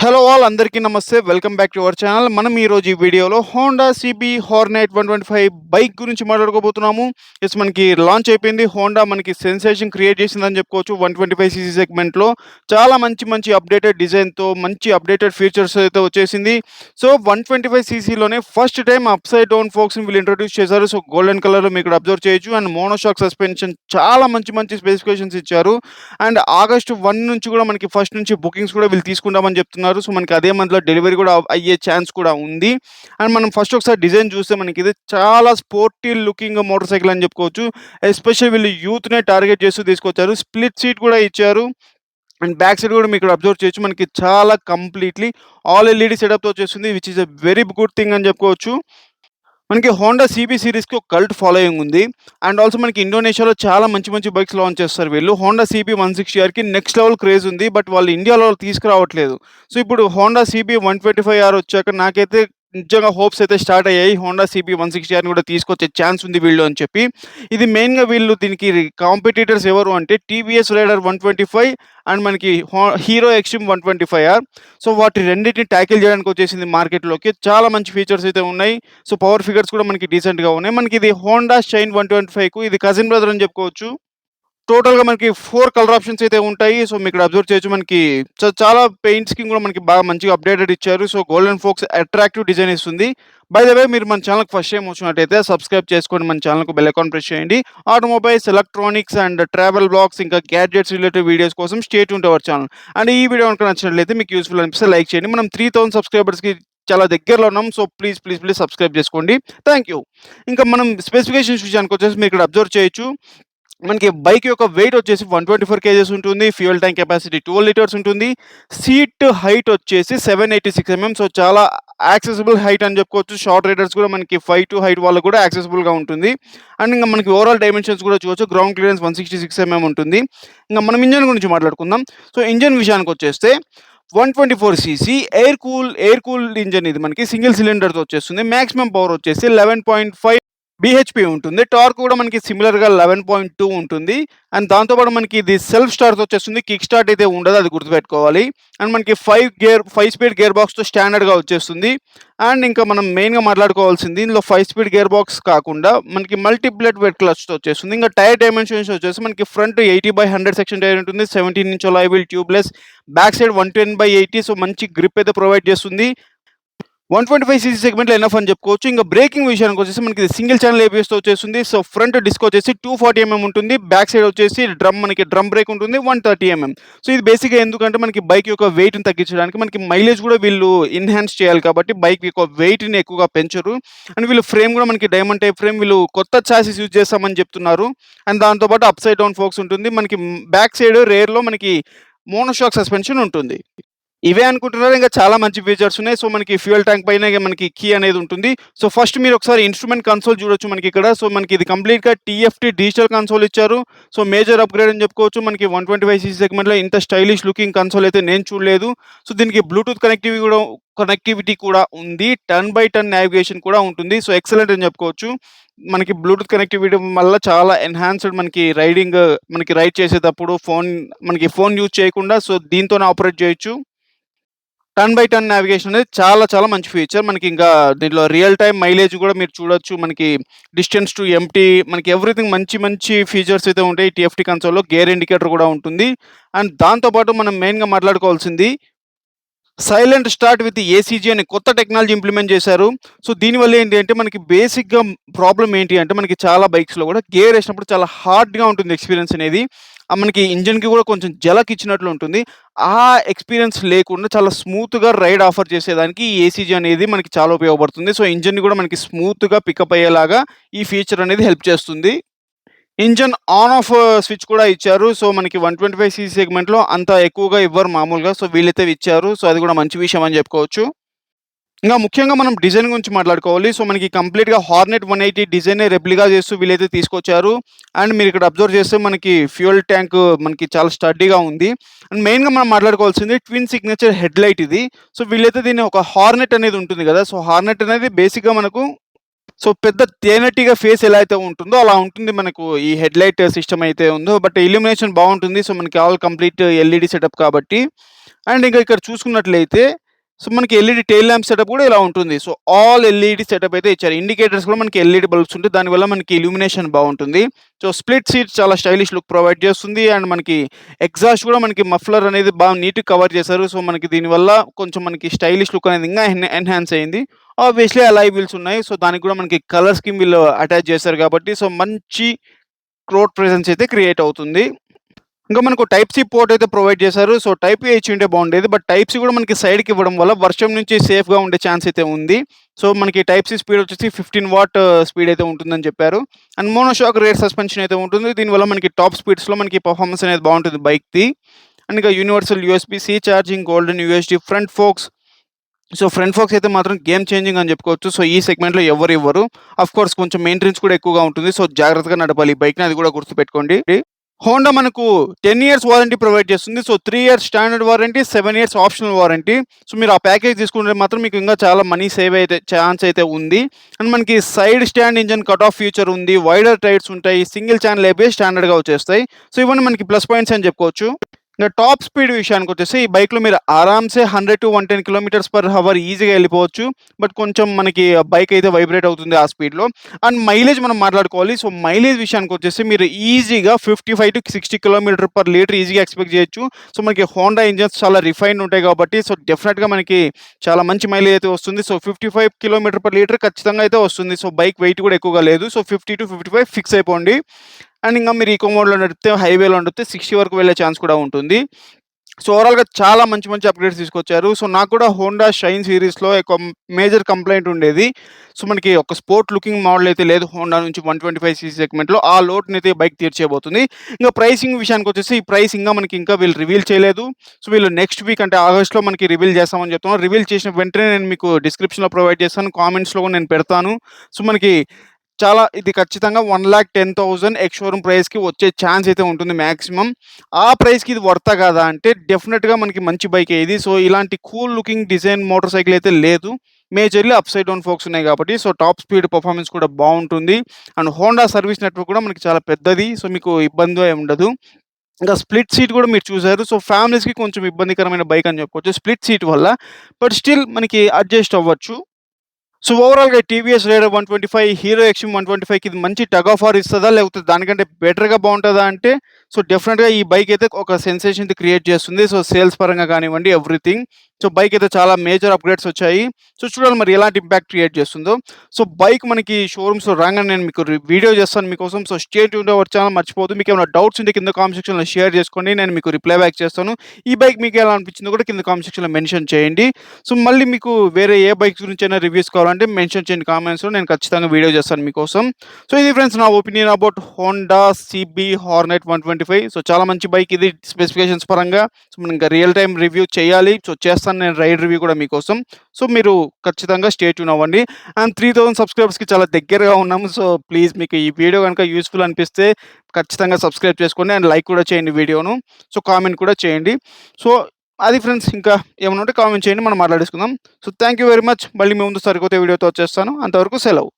Hello all అందరికీ నమస్తే. Welcome back to our channel. మనం ఈరోజు ఈ వీడియోలో హోండా సీబీ హార్నెట్ 125 బైక్ గురించి మాట్లాడుకోబోతున్నాము. మనకి లాంచ్ అయిపోయింది. హోండా మనకి సెన్సేషన్ క్రియేట్ చేసిందని చెప్పుకోవచ్చు. 125 సీసీ సెగ్మెంట్‌లో చాలా మంచి మంచి అప్డేటెడ్ డిజైన్‌తో మంచి అప్డేటెడ్ ఫీచర్స్ అయితే వచ్చేసింది. సో 125 సీసీలోనే ఫస్ట్ టైమ్ అప్‌సైడ్ డౌన్ ఫోక్స్‌ని వీళ్ళు ఇంట్రొడ్యూస్ చేశారు. సో గోల్డెన్ కలర్‌లో మీకు ఇక్కడ అబ్జర్వ్ చేయొచ్చు. అండ్ మోనోషాక్ సస్పెన్షన్ చాలా మంచి మంచి స్పెసిఫికేషన్స్ ఇచ్చారు. అండ్ ఆగస్ట్ 1 నుంచి కూడా మనకి ఫస్ట్ నుంచి బుకింగ్స్ కూడా వీళ్ళు తీసుకుంటామని చెప్తున్నారు. సో మనకి అదే మంత్‌లో డెలివరీ కూడా అయ్యే ఛాన్స్ కూడా ఉంది. అండ్ మనం ఫస్ట్ ఒకసారి డిజైన్ చూస్తే మనకి ఇది చాలా స్పోర్టీ లుకింగ్ మోటార్ సైకిల్ అని చెప్పుకోవచ్చు. ఎస్పెషల్లీ వీళ్ళు యూత్‌నే టార్గెట్ చేస్తూ తీసుకొచ్చారు. స్ప్లిట్ సీట్ కూడా ఇచ్చారు. అండ్ బ్యాక్ సైడ్ కూడా మీకు ఇక్కడ అబ్జర్వ్ చేయొచ్చు. మనకి చాలా కంప్లీట్‌లీ ఆల్ ఎల్ఈడీ సెటప్‌తో వచ్చేస్తుంది. Which is a very good thing అని చెప్పుకోవచ్చు. మనకి హోండా సీబీ సీరీస్‌కి ఒక కల్ట్ ఫాలోయింగ్ ఉంది. అండ్ ఆల్సో మనకి ఇండోనేషియాలో చాలా మంచి మంచి బైక్స్ లాంచ్ చేస్తారు వీళ్ళు. హోండా సీబీ 160ఆర్‌కి నెక్స్ట్ లెవెల్ క్రేజ్ ఉంది. బట్ వాళ్ళు ఇండియాలో తీసుకురావట్లేదు. సో ఇప్పుడు హోండా సీబీ 125ఆర్ వచ్చాక నాకైతే నిజంగా హోప్స్ అయితే స్టార్ట్ అయ్యాయి. హోండా సీబీ 160ఆర్‌ని కూడా తీసుకొచ్చే ఛాన్స్ ఉంది వీళ్ళు అని చెప్పి. ఇది మెయిన్‌గా వీళ్ళు దీనికి కాంపిటీటర్స్ ఎవరు అంటే టీవీఎస్ రైడర్ 125 అండ్ మనకి హీరో ఎక్స్‌ట్రీమ్ 125ఆర్. సో వాటి రెండిటిని టాకిల్ చేయడానికి వచ్చేసింది మార్కెట్‌లోకి. చాలా మంచి ఫీచర్స్ అయితే ఉన్నాయి. సో పవర్ ఫిగర్స్ కూడా మనకి డీసెంట్‌గా ఉన్నాయి. మనకి ఇది హోండా షైన్ 125కు ఇది కజిన్ బ్రదర్ అని చెప్పుకోవచ్చు. టోటల్‌గా మనకి 4 కలర్ ఆప్షన్స్ అయితే ఉంటాయి. సో మీరిక్కడ అబ్జర్వ్ చేయొచ్చు. మనకి చాలా పెయింట్ స్కీమ్ కూడా మనకి బాగా మంచిగా అప్‌డేటెడ్ ఇచ్చారు. So golden forks attractive design ఇస్తుంది. బై ద వే మీరు మన ఛానల్‌కి ఫస్ట్ టైమ్ వచ్చినట్టయితే సబ్స్క్రైబ్ చేసుకోండి. మన ఛానల్‌కి బెల్ ఐకాన్ ప్రెస్ చేయండి. Automobiles, electronics and travel blogs ఇంకా గ్యాడ్జెట్స్ రిలేటెడ్ వీడియోస్ కోసం stay tune to our channel. And ఈ వీడియో గనుక నచ్చినట్లయితే మీకు యూజ్‌ఫుల్ అనిపిస్తే లైక్ చేయండి. మనం 3000 సబ్స్క్రైబర్స్‌కి చాలా దగ్గరలో ఉన్నాం. సో ప్లీజ్ సబ్స్క్రైబ్ చేసుకోండి. Thank you. ఇంకా మనం స్పెసిఫికేషన్స్ విషయానికొచ్చేసి మీరు ఇక్కడ అబ్జర్వ్ చేయొచ్చు. మనకి బైక్ యొక్క వెయిట్ వచ్చేసి 124 కేజెస్ ఉంటుంది. ఫ్యూయల్ ట్యాంక్ కెపాసిటీ 12 లీటర్స్ ఉంటుంది. సీట్ హైట్ వచ్చేసి 786 సో చాలా యాక్సెసిబుల్ హైట్ అని చెప్పుకోవచ్చు. షార్ట్ రైడర్స్ కూడా మనకి 5'2" హైట్ వాళ్ళకి కూడా యాక్సెసిబుల్‌గా ఉంటుంది. అండ్ ఇంక మనకి ఓవరాల్ డైమెన్షన్స్ కూడా చూడొచ్చు. గ్రౌండ్ క్లియరెన్స్ 166 ఉంటుంది. ఇంక మనం ఇంజిన్ గురించి మాట్లాడుకుందాం. సో ఇంజిన్ విషయానికొచ్చేస్తే 124 సీసీ ఎయిర్ కూల్డ్ ఇంజిన్ ఇది మనకి సింగిల్ సిలిండర్‌తో వచ్చేస్తుంది. మాక్సిమం పవర్ వచ్చేసి 11.5 బీహెచ్‌పీ ఉంటుంది. టార్క్ కూడా మనకి సిమిలర్‌గా 11.2 ఉంటుంది. అండ్ దాంతో పాటు మనకి ఇది సెల్ఫ్ స్టార్ట్‌తో వచ్చేస్తుంది. కిక్ స్టార్ట్ అయితే ఉండదు. అది గుర్తుపెట్టుకోవాలి. అండ్ మనకి 5 స్పీడ్ గేర్ బాక్స్‌తో స్టాండర్డ్‌గా వచ్చేస్తుంది. అండ్ ఇంకా మనం మెయిన్‌గా మాట్లాడుకోవాల్సింది ఇందులో 5 స్పీడ్ గేర్ బాక్స్ కాకుండా మనకి మల్టీ బ్లేడ్ వెట్ క్లచ్‌తో వచ్చేస్తుంది. ఇంకా టైర్ డైమెన్షన్స్ వచ్చేసి మనకి ఫ్రంట్ 80/100 సెక్షన్ టైర్ ఉంటుంది. 17 inch alloy wheel tubeless. Back side 110/80 so మంచి గ్రిప్ అయితే ప్రొవైడ్ చేస్తుంది. 125 సీసీ సెగ్మెంట్‌లో ఎనఫ్ అని చెప్పుకోవచ్చు. ఇంక బ్రేకింగ్ విషయానికొచ్చేసి మనకి సింగిల్ ఛానెల్ ఏబీఎస్‌తో వచ్చేస్తుంది. సో ఫ్రంట్ డిస్క్ వచ్చేసి 240 ఉంటుంది. బ్యాక్ సైడ్ వచ్చేసి మనకి డ్రమ్ బ్రేక్ ఉంటుంది 130 సో ఇది బేసిక్‌గా ఎందుకంటే మనకి బైక్ యొక్క వెయిట్‌ని తగ్గించడానికి మనకి మైలేజ్ కూడా వీళ్ళు ఎన్హాన్స్ చేయాలి కాబట్టి బైక్ యొక్క వెయిట్‌ని ఎక్కువగా పెంచరు. అండ్ వీళ్ళు ఫ్రేమ్ కూడా మనకి డైమండ్ టైప్ ఫ్రేమ్ వీళ్ళు కొత్త చాసిస్ యూజ్ చేస్తామని చెప్తున్నారు. అండ్ దాంతో పాటు అప్‌సైడ్ డౌన్ ఫోక్స్ ఉంటుంది. మనకి బ్యాక్ సైడ్ రేర్‌లో మనకి మోనోషాక్ సస్పెన్షన్ ఉంటుంది. ఇవే అనుకుంటున్నారు. ఇంకా చాలా మంచి ఫీచర్స్ ఉన్నాయి. సో మనకి ఫ్యూయల్ ట్యాంక్ పైన మనకి కీ అనేది ఉంటుంది. సో ఫస్ట్ మీరు ఒకసారి ఇన్‌స్ట్రుమెంట్ కన్సోల్ చూడొచ్చు మనకిక్కడ. సో మనకి ఇది కంప్లీట్‌గా టీఎఫ్టీ డిజిటల్ కన్సోల్ ఇచ్చారు. సో మేజర్ అప్‌గ్రేడ్ అని చెప్పుకోవచ్చు. మనకి 125 సీసీ సెగ్మెంట్‌లో ఇంత స్టైలిష్ లుకింగ్ కన్సోల్ అయితే నేను చూడలేదు. సో దీనికి బ్లూటూత్ కనెక్టివిటీ కూడా ఉంది. టర్న్ బై టర్న్ నావిగేషన్ కూడా ఉంటుంది. సో ఎక్సలెంట్ అని చెప్పుకోవచ్చు. మనకి బ్లూటూత్ కనెక్టివిటీ వల్ల చాలా ఎన్హాన్స్‌డ్ మనకి రైడ్ చేసేటప్పుడు మనకి ఫోన్ యూజ్ చేయకుండా సో దీంతోనే ఆపరేట్ చేయొచ్చు. టర్న్ బై టర్న్ నావిగేషన్ అనేది చాలా చాలా మంచి ఫీచర్. మనకి ఇంకా దీంట్లో రియల్ టైమ్ మైలేజ్ కూడా మీరు చూడొచ్చు. మనకి డిస్టెన్స్ టు ఎంప్టీ మనకి ఎవ్రీథింగ్ మంచి మంచి ఫీచర్స్ అయితే ఉంటాయి. టీఎఫ్టీ కన్సోల్‌లో గేర్ ఇండికేటర్ కూడా ఉంటుంది. అండ్ దాంతో పాటు మనం మెయిన్‌గా మాట్లాడుకోవాల్సింది సైలెంట్ స్టార్ట్ విత్ ఏసీజీ అనే కొత్త టెక్నాలజీ ఇంప్లిమెంట్ చేశారు. సో దీనివల్ల ఏంటి అంటే మనకి బేసిక్‌గా ప్రాబ్లమ్ ఏంటి అంటే మనకి చాలా బైక్స్‌లో కూడా గేర్ ఏసినప్పుడు చాలా హార్డ్‌గా ఉంటుంది ఎక్స్‌పీరియన్స్ అనేది. మనకి ఇంజిన్‌కి కూడా కొంచెం జలక్ ఇచ్చినట్లు ఉంటుంది. ఆ ఎక్స్‌పీరియన్స్ లేకుండా చాలా స్మూత్‌గా రైడ్ ఆఫర్ చేసేదానికి ఈ ఏసీజీ అనేది మనకి చాలా ఉపయోగపడుతుంది. సో ఇంజిన్‌ని కూడా మనకి స్మూత్‌గా పికప్ అయ్యేలాగా ఈ ఫీచర్ అనేది హెల్ప్ చేస్తుంది. ఇంజిన్ ఆన్ ఆఫ్ స్విచ్ కూడా ఇచ్చారు. సో మనకి 125 సీసీ సెగ్మెంట్‌లో అంత ఎక్కువగా ఇవ్వరు మామూలుగా. సో వీళ్ళైతే ఇచ్చారు. సో అది కూడా మంచి విషయం అని చెప్పుకోవచ్చు. ఇంకా ముఖ్యంగా మనం డిజైన్ గురించి మాట్లాడుకోవాలి. సో మనకి కంప్లీట్‌గా హార్నెట్ 180 డిజైనే రెప్లికా చేస్తూ వీళ్ళైతే తీసుకొచ్చారు. అండ్ మీరు ఇక్కడ అబ్జర్వ్ చేస్తే మనకి ఫ్యూయల్ ట్యాంక్ మనకి చాలా స్టడ్డీగా ఉంది. అండ్ మెయిన్‌గా మనం మాట్లాడుకోవాల్సింది ట్విన్ సిగ్నేచర్ హెడ్‌లైట్ ఇది. సో వీళ్ళైతే దీన్ని ఒక హార్నెట్ అనేది ఉంటుంది కదా! సో హార్నెట్ అనేది బేసిక్‌గా మనకు సో, పెద్ద తేనెటీగ ఫేస్ ఎలా అయితే ఉంటుందో, అలా ఉంటుంది మనకు ఈ హెడ్‌లైట్ సిస్టమ్ అయితే ఉందో. బట్ ఇల్యూమినేషన్ బావుంటుంది. సో, మనకి ఆల్ కంప్లీట్ ఎల్‌ఈడీ సెటప్ కాబట్టి. అండ్ ఇంకా ఇక్కడ చూసుకున్నట్లయితే, సో, మనకి ఎల్‌ఈడీ టెయిల్ ల్యాంప్ సెటప్ కూడా ఇలా ఉంటుంది. సో, ఆల్ ఎల్‌ఈడీ సెటప్ అయితే ఇచ్చారు. ఇండికేటర్స్ కూడా మనకి ఎల్‌ఈడీ బల్బ్స్ ఉంటాయి. దానివల్ల మనకి ఇల్యూమినేషన్ బావుంటుంది. సో, స్ప్లిట్ సీట్ చాలా స్టైలిష్ లుక్ ప్రొవైడ్ చేస్తుంది. అండ్ మనకి ఎగ్జాస్ట్ కూడా మనకి మఫ్లర్ అనేది బాగా నీట్‌గా కవర్ చేశారు. సో, మనకి దీనివల్ల కొంచెం మనకి స్టైలిష్ లుక్ అనేది ఇంకా ఎన్హాన్స్ అయింది. ఆబ్వియస్లీ అలాయ్ వీల్స్ ఉన్నాయి. సో, దానికి కూడా మనకి కలర్ స్కీమ్ వీళ్ళు అటాచ్ చేశారు కాబట్టి, సో, మంచి రోడ్ ప్రెజెన్స్ అయితే క్రియేట్ అవుతుంది. ఇంకా మనకు టైప్ సి పోర్ట్ అయితే ప్రొవైడ్ చేశారు. సో, టైప్ ఏ ఇచ్చి ఉంటే బాగుండేది. బట్ టైప్ సి కూడా మనకి సైడ్‌కి ఇవ్వడం వల్ల వర్షం నుంచి సేఫ్‌గా ఉండే ఛాన్స్ అయితే ఉంది. సో, మనకి టైప్ సి స్పీడ్ వచ్చేసి 15 వాట్ స్పీడ్ అయితే ఉంటుందని చెప్పారు. అండ్ మోనోషాక్ రేర్ సస్పెన్షన్ అయితే ఉంటుంది. దీనివల్ల మనకి టాప్ స్పీడ్స్‌లో మనకి పర్ఫార్మెన్స్ అనేది బాగుంటుంది బైక్‌ది. అండ్ ఇంకా universal USB C charging, golden USD, front forks. So, front forks అయితే మాత్రం గేమ్ చేంజింగ్ అని చెప్పుకోవచ్చు. సో, ఈ సెగ్మెంట్‌లో ఎవ్వరు ఇవ్వరు. ఆఫ్‌కోర్స్ కొంచెం మెయింటెనెన్స్ కూడా ఎక్కువగా ఉంటుంది. సో, జాగ్రత్తగా నడపాలి ఈ బైక్‌ని, అది కూడా గుర్తుపెట్టుకోండి. హోండా మనకు 10 ఇయర్స్ వారంటీ ప్రొవైడ్ చేస్తుంది. So, 3 years standard warranty, 7 years optional warranty. So, మీరు ఆ ప్యాకేజ్ తీసుకుంటే మాత్రం మీకు ఇంకా చాలా మనీ సేవ్ అయితే ఛాన్స్ అయితే ఉంది. అండ్ మనకి side stand engine cut off feature ఉంది. వైడర్ టైర్స్ ఉంటాయి. సింగిల్ ఛానెల్ ఏబిఎస్ స్టాండర్డ్‌గా వచ్చేస్తాయి. సో, ఇవన్నీ మనకి ప్లస్ పాయింట్స్ అని చెప్పుకోవచ్చు. ఇంక టాప్ స్పీడ్ విషయానికొచ్చేసి ఈ బైక్‌లో మీరు ఆరామ్సే 100-110 కిలోమీటర్స్ పర్ హవర్ ఈజీగా ఎళ్ళిపోవచ్చు. బట్ కొంచెం మనకి బైక్ అయితే వైబ్రేట్ అవుతుంది ఆ స్పీడ్‌లో. అండ్ మైలేజ్ మనం మాట్లాడుకోవాలి. సో, మైలేజ్ విషయానికొచ్చేసి మీరు ఈజీగా 55-60 కిలోమీటర్ పర్ లీటర్ ఈజీగా ఎక్స్‌పెక్ట్ చేయొచ్చు. సో, మనకి హోండా ఇంజిన్స్ చాలా రిఫైన్డ్ ఉంటాయి కాబట్టి, సో, డెఫినెట్‌గా మనకి చాలా మంచి మైలేజ్ అయితే వస్తుంది. సో, 55 కిలోమీటర్ పర్ లీటర్ ఖచ్చితంగా అయితే వస్తుంది. సో, బైక్ వెయిట్ కూడా ఎక్కువగా లేదు. సో, 50-55 ఫిక్స్ అయిపోండి. అండ్ ఇంకా మీరు ఈకో మోడ్‌లో నడిపితే, హైవేలో నడిపితే 60 వరకు వెళ్ళే ఛాన్స్ కూడా ఉంటుంది. సో, ఓవరాల్‌గా చాలా మంచి మంచి అప్‌గ్రేడ్స్ తీసుకొచ్చారు. సో, నాకు కూడా హోండా షైన్ సీరీస్‌లో ఒక మేజర్ కంప్లెయింట్ ఉండేది. సో, మనకి ఒక స్పోర్ట్ లుకింగ్ మోడల్ అయితే లేదు హోండా నుంచి 125 సీసీ సెగ్మెంట్‌లో. ఆ లోటునైతే బైక్ తీర్చేయబోతుంది. ఇంక ప్రైసింగ్ విషయానికొచ్చేసి ఈ ప్రైస్ ఇంకా వీళ్ళు రివీల్ చేయలేదు. సో, వీళ్ళు నెక్స్ట్ వీక్ అంటే ఆగస్ట్‌లో మనకి రివీల్ చేస్తామని చెప్తున్నారు. రివీల్ చేసిన వెంటనే నేను మీకు డిస్క్రిప్షన్‌లో ప్రొవైడ్ చేస్తాను. కామెంట్స్‌లో కూడా నేను పెడతాను. సో, మనకి చాలా ఇది ఖచ్చితంగా 1,10,000 ఎక్స్ షోరూమ్ ప్రైస్‌కి వచ్చే ఛాన్స్ అయితే ఉంటుంది మాక్సిమం. ఆ ప్రైస్‌కి ఇది వర్తా కాదా అంటే డెఫినిట్‌గా మనకి మంచి బైకే ఇది. సో, ఇలాంటి cool looking design motor cycle అయితే లేదు. మేజర్‌లీ అప్‌సైడ్ డౌన్ ఫోక్స్ ఉన్నాయి కాబట్టి, సో, టాప్ స్పీడ్ పర్ఫార్మెన్స్ కూడా బావుంటుంది. అండ్ హోండా సర్వీస్ నెట్వర్క్ కూడా మనకి చాలా పెద్దది. సో, మీకు ఇబ్బంది ఏమి ఉండదు. ఇంకా స్ప్లిట్ సీట్ కూడా మీరు చూసారు. సో, ఫ్యామిలీస్‌కి కొంచెం ఇబ్బందికరమైన బైక్ అని చెప్పుకోవచ్చు. స్ప్లిట్ సీట్ వల్ల. బట్ స్టిల్ మనకి అడ్జస్ట్ అవ్వచ్చు. సో, ఓవరాల్‌గా టీవీఎస్ రైడర్ 125, హీరో ఎక్స్‌ట్రీమ్ 125కి ఇది మంచి టగ్ ఆఫ్ వార్ ఇస్తదా? లేకపోతే దానికంటే బెటర్‌గా బావుంటదా అంటే, సో, డెఫినిట్‌గా ఈ బైక్ అయితే ఒక సెన్సేషన్ అయితే క్రియేట్ చేస్తుంది. సో, సేల్స్ పరంగా కానివ్వండి, ఎవ్రీథింగ్. సో, బైక్ అయితే చాలా మేజర్ అప్‌గ్రేడ్స్ వచ్చాయి. సో, చూడాలి మరి ఎలాంటి ఇంపాక్ట్ క్రియేట్ చేస్తుందో. సో, బైక్ మనకి షోరూమ్స్‌లో రాంగానే నేను మీకు వీడియో చేస్తాను మీకోసం. So, stay tuned our channel మర్చిపోవద్దు. మీకేమైనా డౌట్స్ ఉంటే కింద కామెంట్ సెక్షన్‌లో షేర్ చేసుకోండి. నేను మీకు రిప్లై బ్యాక్ చేస్తాను. ఈ బైక్ మీకు ఎలా అనిపించిందో కూడా కింద కామెంట్ సెక్షన్‌లో మెన్షన్ చేయండి. సో, మళ్ళీ మీకు వేరే ఏ బైక్స్ గురించైనా రివ్యూస్ కావాలంటే మెన్షన్ చేయండి కామెంట్స్‌లో. నేను ఖచ్చితంగా వీడియో చేస్తాను మీకోసం. సో, ఇది ఫ్రెండ్స్ నా opinion about Honda CB Hornet 125. So, చాలా మంచి బైక్ ఇది స్పెసిఫికేషన్స్ పరంగా. సో, మనం ఇంకా రియల్ టైమ్ రివ్యూ చేయాలి. సో, చేస్తాను నేను రైడ్ రివ్యూ కూడా మీకోసం. సో, మీరు ఖచ్చితంగా స్టే ట్యూన్ అవ్వండి. అండ్ 3000 సబ్స్క్రైబర్స్‌కి చాలా దగ్గరగా ఉన్నాము. సో, ప్లీజ్ మీకు ఈ వీడియో గనుక యూజ్‌ఫుల్ అనిపిస్తే ఖచ్చితంగా సబ్స్క్రైబ్ చేసుకోండి. అండ్ లైక్ కూడా చేయండి వీడియోను. సో, కామెంట్ కూడా చేయండి. సో, అది ఫ్రెండ్స్. ఇంకా ఏమన్నా ఉంటే కామెంట్ చేయండి. మనం మాట్లాడేసుకుందాం. So, thank you very much. మళ్ళీ మీ ముందు సరికొత్త వీడియోతో వచ్చేస్తాను. అంతవరకు సెలవు.